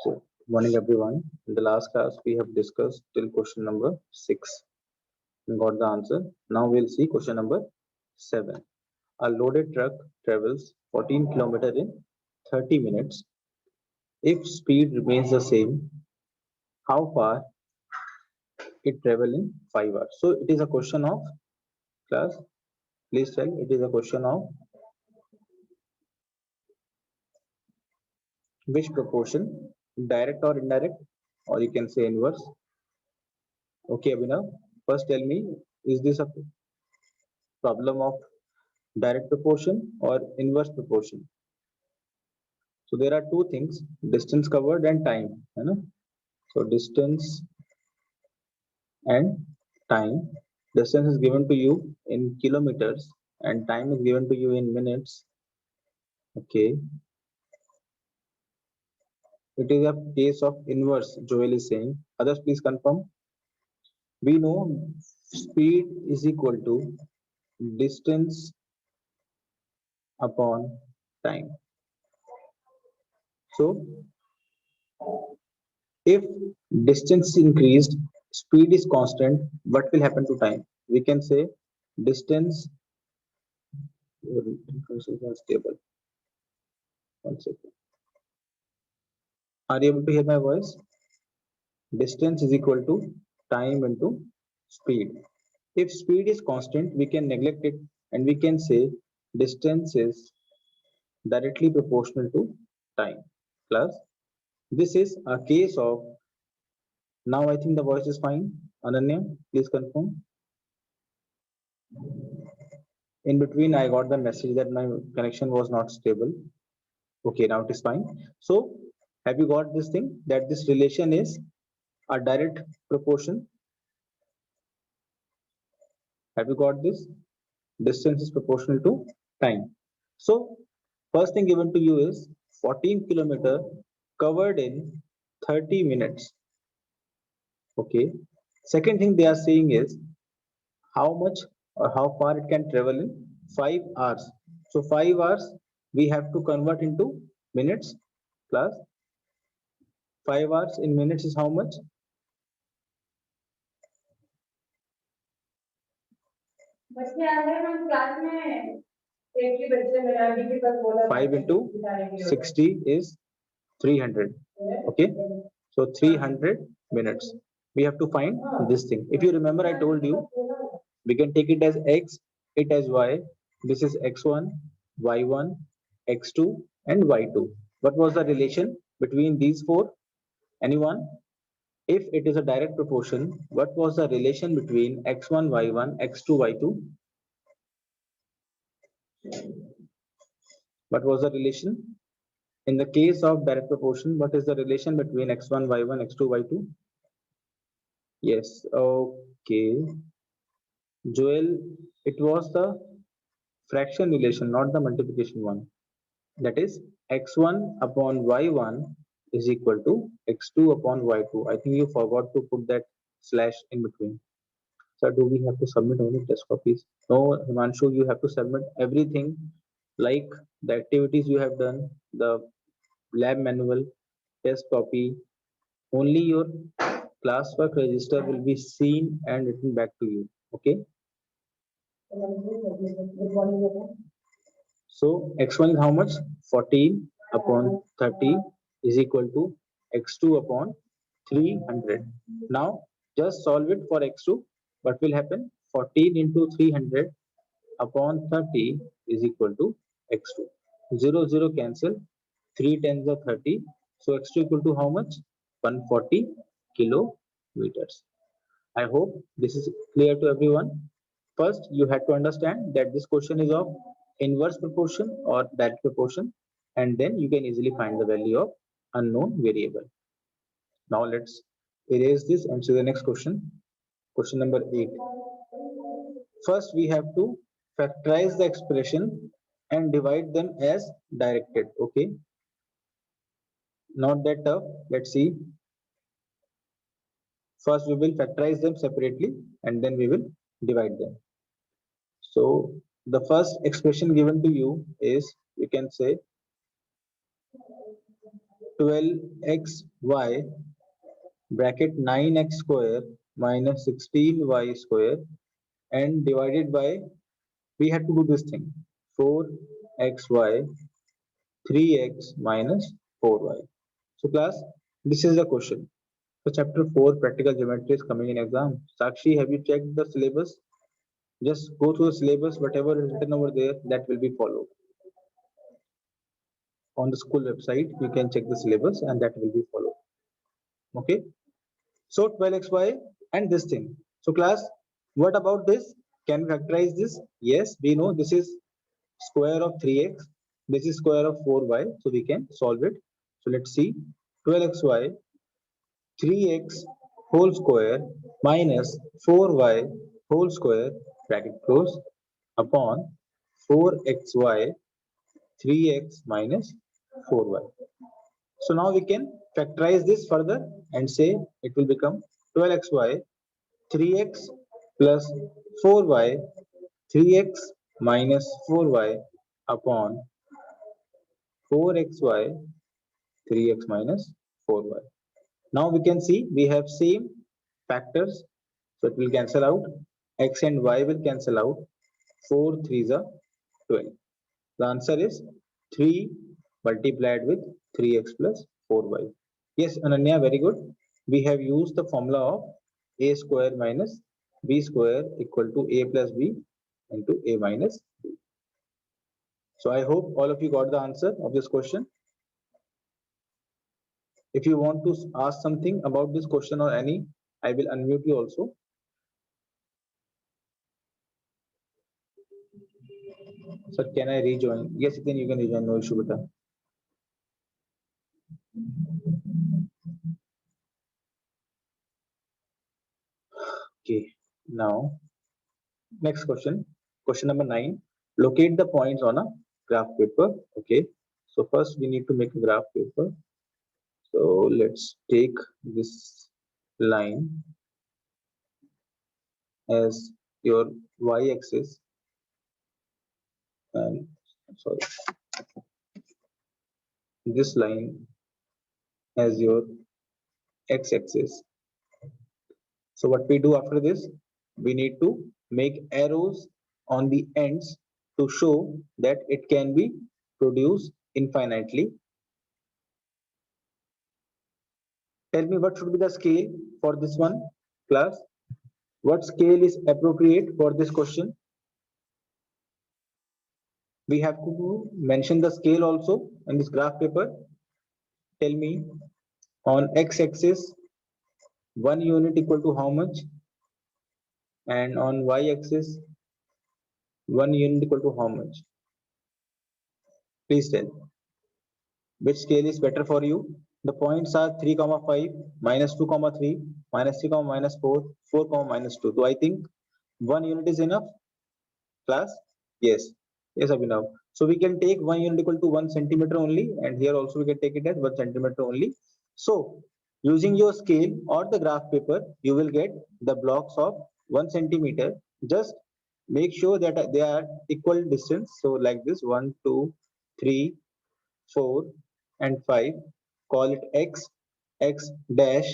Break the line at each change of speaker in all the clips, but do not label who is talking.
So, morning everyone. In the last class, we have discussed till question number 6 and got the answer. Now we'll see question number 7. A loaded truck travels 14 km in 30 minutes. If speed remains the same, how far it travel in 5 hours? So it is a question of class. Please tell it is a question of which proportion, direct or indirect, or you can say inverse. Okay, Abhinav. First, tell me, is this a problem of direct proportion or inverse proportion? So there are two things, distance covered and time, है ना? So distance and time. Distance is given to you in kilometers and time is given to you in minutes. Okay, it is a case of inverse, Joel is saying. Others, please confirm. We know speed is equal to distance upon time. So if distance increased, speed is constant, what will happen to time? We can say distance is not stable. One second. Are you able to hear my voice? Distance is equal to time into speed. If speed is constant, we can neglect it and we can say distance is directly proportional to time. Plus, this is a case of, now I think the voice is fine. Ananya, please confirm. In between, I got the message that my connection was not stable. Okay, now it is fine. So, have you got this thing that this relation is a direct proportion? Have you got this? Distance is proportional to time. So, first thing given to you is 14 kilometer covered in 30 minutes. Okay. Second thing they are saying is how much or how far it can travel in 5 hours. So 5 hours we have to convert into minutes plus 5 hours in minutes is how much? 5 into 60 is 300. Okay. So 300 minutes. We have to find this thing. If you remember, I told you we can take it as x, it as y. This is x1, y1, x2, and y2. What was the relation between these four? Anyone? If it is a direct proportion, what was the relation between x1, y1, x2, y2? What was the relation? In the case of direct proportion, what is the relation between x1, y1, x2, y2? Yes, okay. Joel, it was the fraction relation, not the multiplication one. That is x1 upon y1 is equal to x2 upon y2. I think you forgot to put that slash in between. So do we have to submit only test copies? No, Himanshu, you have to submit everything like the activities you have done, the lab manual, test copy. Only your classwork register will be seen and written back to you. Okay. So x1 is how much? 14 upon 30 is equal to x2 upon 300. Now just solve it for x2. What will happen? 14 into 300 upon 30 is equal to x2. 0, 0 cancel. 3 tens are 30. So x2 equal to how much? 140 kilometers. I hope this is clear to everyone. First, you had to understand that this question is of inverse proportion or direct proportion, and then you can easily find the value of unknown variable. Now let's erase this and see the next question. Question number 8. First, we have to factorize the expression and divide them as directed. Okay. Not that tough. Let's see. First, we will factorize them separately and then we will divide them. So the first expression given to you is, you can say 12xy bracket 9x square minus 16y square and divided by, we have to do this thing, 4xy 3x minus 4y. So class, this is the question. So chapter 4 practical geometry is coming in exam. Sakshi, have you checked the syllabus? Just go through the syllabus, whatever is written over there, that will be followed. On the school website, you can check the syllabus and that will be followed. Okay. So 12xy and this thing. So class, what about this? Can we factorize this? Yes, we know this is square of 3x. This is square of 4y. So we can solve it. So let's see. 12xy 3x whole square minus 4y whole square bracket close upon 4xy 3x minus 4y. So now we can factorize this further and say it will become 12xy 3x plus 4y 3x minus 4y upon 4xy 3x minus 4y. Now we can see we have same factors, so it will cancel out. X and y will cancel out. 4 3s are 12. The answer is 3 multiplied with 3x plus 4y. Yes, Ananya, very good. We have used the formula of a square minus b square equal to a plus b into a minus b. So I hope all of you got the answer of this question. If you want to ask something about this question or any, I will unmute you also. Sir, can I rejoin? Yes, then you can rejoin. No issue with that. Okay, now next question. Question number 9. Locate the points on a graph paper. Okay, so first we need to make a graph paper. So let's take this line as your y-axis and sorry, this line as your x-axis. So what we do after this, we need to make arrows on the ends to show that it can be produced infinitely. Tell me what should be the scale for this one, class? What scale is appropriate for this question? We have to mention the scale also in this graph paper. Tell me, on x-axis, 1 unit equal to how much? And on y-axis, 1 unit equal to how much? Please tell. Which scale is better for you? The points are 3, 5, minus 2, 3, minus 3, minus 4, 4, minus 2. So I think 1 unit is enough, class? Yes. Yes, Abhinav. So we can take 1 unit equal to 1 centimeter only, and here also we can take it as 1 centimeter only. So using your scale or the graph paper, you will get the blocks of 1 centimeter. Just make sure that they are equal distance. So like this, 1, 2, 3, 4 and 5, call it x, x dash,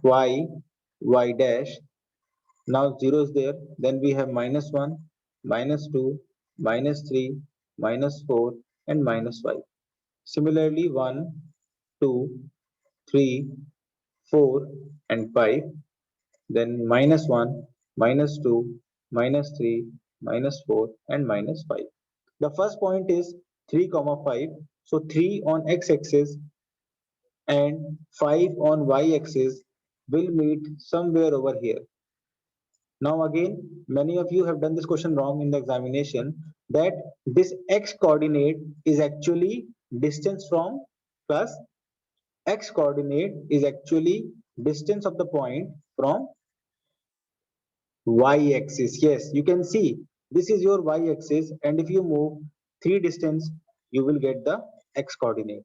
y, y dash. Now 0 is there, then we have minus 1, minus 2, minus 3, minus 4 and minus 5. Similarly 1, 2, 3, 4 and 5, then minus 1, minus 2, minus 3, minus 4 and minus 5. The first point is 3, 5. So 3 on x-axis and 5 on y-axis will meet somewhere over here. Now again, many of you have done this question wrong in the examination, that this x coordinate is actually distance from, plus x coordinate is actually distance of the point from y-axis. Yes, you can see this is your y-axis, and if you move 3 distance, you will get the x coordinate.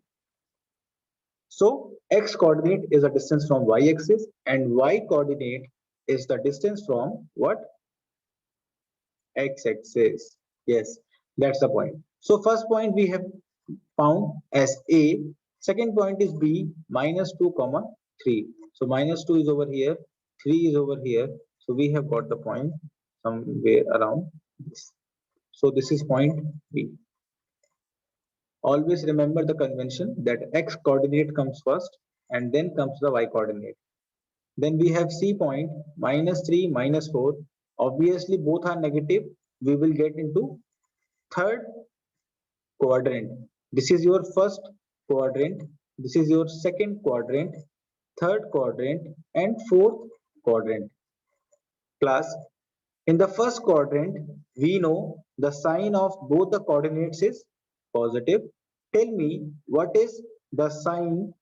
So x coordinate is a distance from y-axis and y coordinate is the distance from what? X-axis. Yes, that's the point. So first point we have found as A. Second point is B, -2, 3. So -2 is over here, 3 is over here. So we have got the point somewhere around this. So this is point B. Always remember the convention that x coordinate comes first and then comes the y coordinate. Then we have C point, -3, -4. Obviously both are negative. We will get into third quadrant. This is your first quadrant. This is your second quadrant, third quadrant, and fourth quadrant. Class, in the first quadrant, we know the sign of both the coordinates is positive. Tell me what is the sign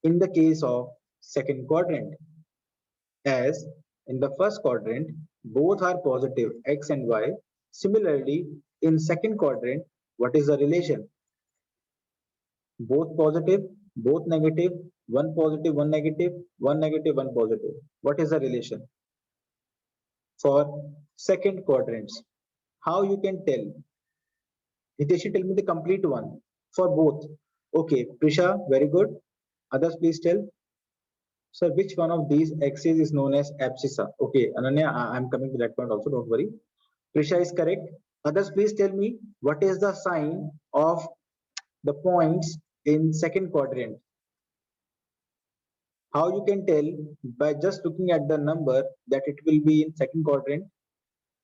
in the case of second quadrant. As in the first quadrant, both are positive x and y. Similarly, in second quadrant, what is the relation? Both positive, both negative, one positive, one negative, one negative, one positive. What is the relation? For second quadrants, how you can tell? Hiteshi, tell me the complete one for both. Okay, Prisha, very good. Others, please tell. Sir, which one of these axes is known as abscissa? Okay, Ananya, I'm coming to that point also, don't worry. Prisha is correct. Others, please tell me what is the sign of the points in second quadrant? How you can tell? By just looking at the number that it will be in second quadrant.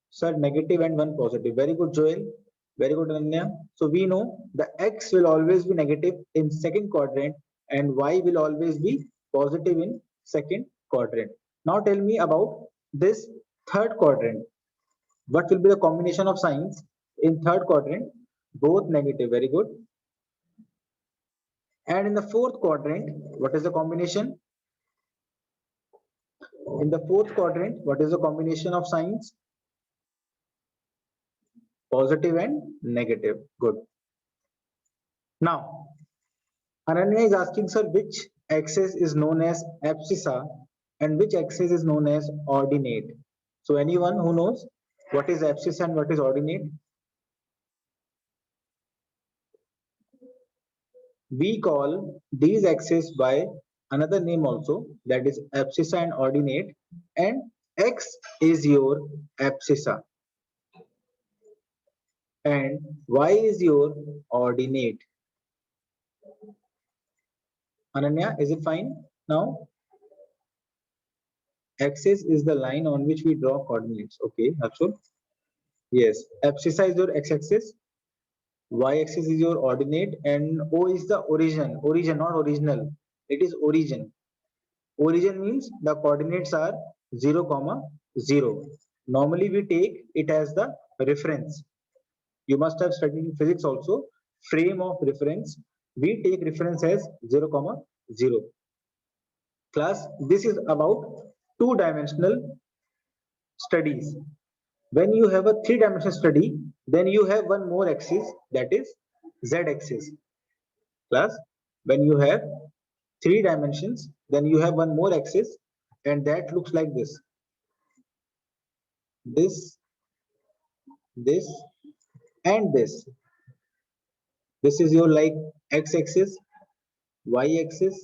Sir, negative and one positive. Very good, Joel. Very good, Ananya. So we know the x will always be negative in second quadrant and y will always be positive in second quadrant. Now tell me about this third quadrant. What will be the combination of signs in third quadrant? Both negative. Very good. And in the fourth quadrant, what is the combination? In the fourth quadrant, what is the combination of signs? Positive and negative. Good. Now, Ananya is asking, sir, which axis is known as abscissa and which axis is known as ordinate? So anyone who knows what is abscissa and what is ordinate? We call these axes by another name also, that is abscissa and ordinate, and x is your abscissa and y is your ordinate. Ananya, is it fine now? Axis is the line on which we draw coordinates. Okay, Akshul? Yes, abscissa is your x-axis, y-axis is your ordinate, and O is the origin. Origin, not original. It is origin. Origin means the coordinates are 0, 0. Normally we take it as the reference. You must have studied in physics also. Frame of reference. We take reference as 0, 0. Class, this is about two-dimensional studies. When you have a three-dimensional study, then you have one more axis, that is z-axis. Class, when you have three dimensions, then you have one more axis, and that looks like this. This, and this. This is your like x-axis, y-axis,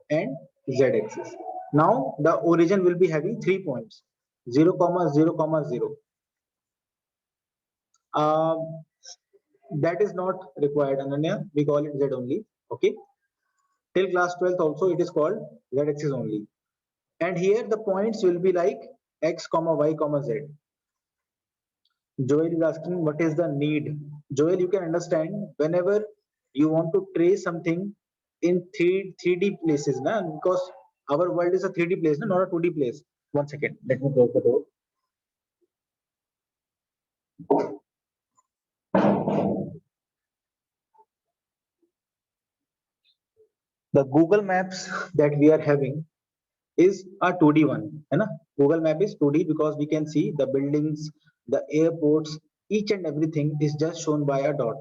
and z-axis. Now the origin will be having 3 points, 0, 0, 0. That is not required, Ananya. We call it Z only. Okay. Till class 12th also it is called Z axis only. And here the points will be like x, y, z. Joel is asking what is the need. Joel, you can understand whenever you want to trace something in 3D places, na? Because our world is a 3D place, not a 2D place. 1 second. Let me close the door. The Google Maps that we are having is a 2D one. Right? Google Map is 2D because we can see the buildings, the airports, each and everything is just shown by a dot,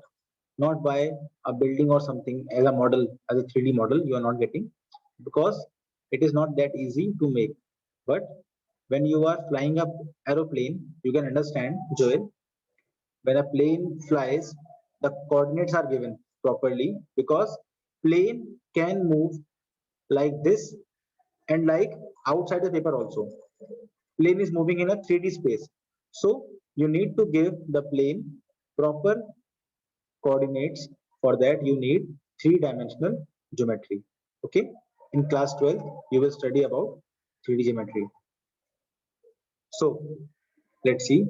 not by a building or something as a model, as a 3D model. You are not getting because it is not that easy to make. But when you are flying up aeroplane, you can understand, Joel, when a plane flies, the coordinates are given properly because plane can move like this and like outside the paper also. Plane is moving in a 3D space. So you need to give the plane proper coordinates. For that you need three-dimensional geometry. Okay, in class 12 you will study about 3D geometry. So let's see.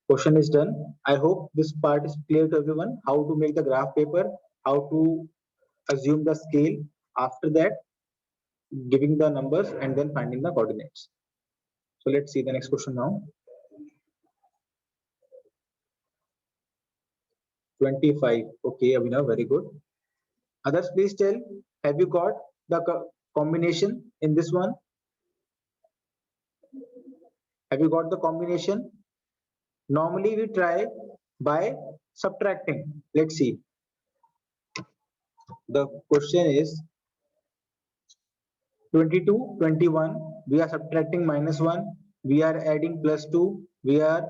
Question is done. I hope this part is clear to everyone, how to make the graph paper, how to assume the scale, after that giving the numbers and then finding the coordinates. So let's see the next question now. 25. Okay, Abhinav, very good. Others, please tell, have you got the combination in this one? Have you got the combination? Normally we try by subtracting. Let's see. The question is 22, 21. We are subtracting -1. We are adding +2. We are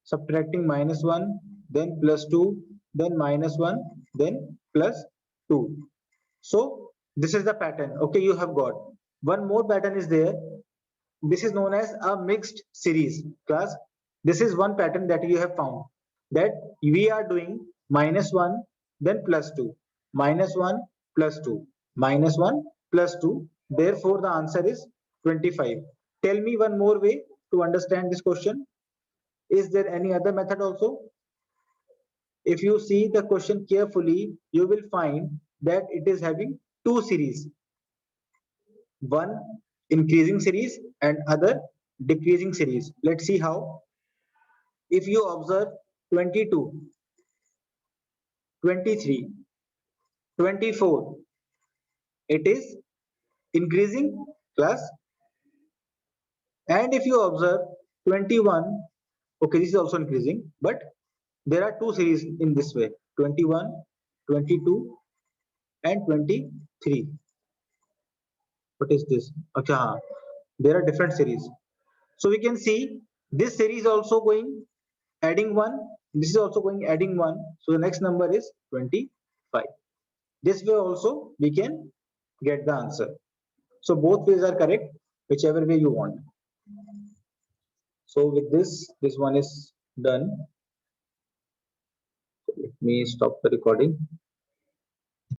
subtracting -1, then +2, then -1, then +2. So this is the pattern. Okay, you have got. One more pattern is there. This is known as a mixed series. Class, this is one pattern that you have found, that we are doing -1, then +2, -1, +2, -1, +2. Therefore the answer is 25. Tell me one more way to understand this question. Is there any other method also? If you see the question carefully, you will find that it is having two series. One increasing series and other decreasing series. Let's see how. If you observe 22, 23, 24, it is increasing class. And if you observe 21, okay, this is also increasing, but there are two series in this way, 21, 22 and 23. What is this? Okay, there are different series. So we can see this series also going adding 1, this is also going adding 1. So the next number is 25. This way also we can get the answer. So both ways are correct, whichever way you want. So with this one is done. Let me stop the recording.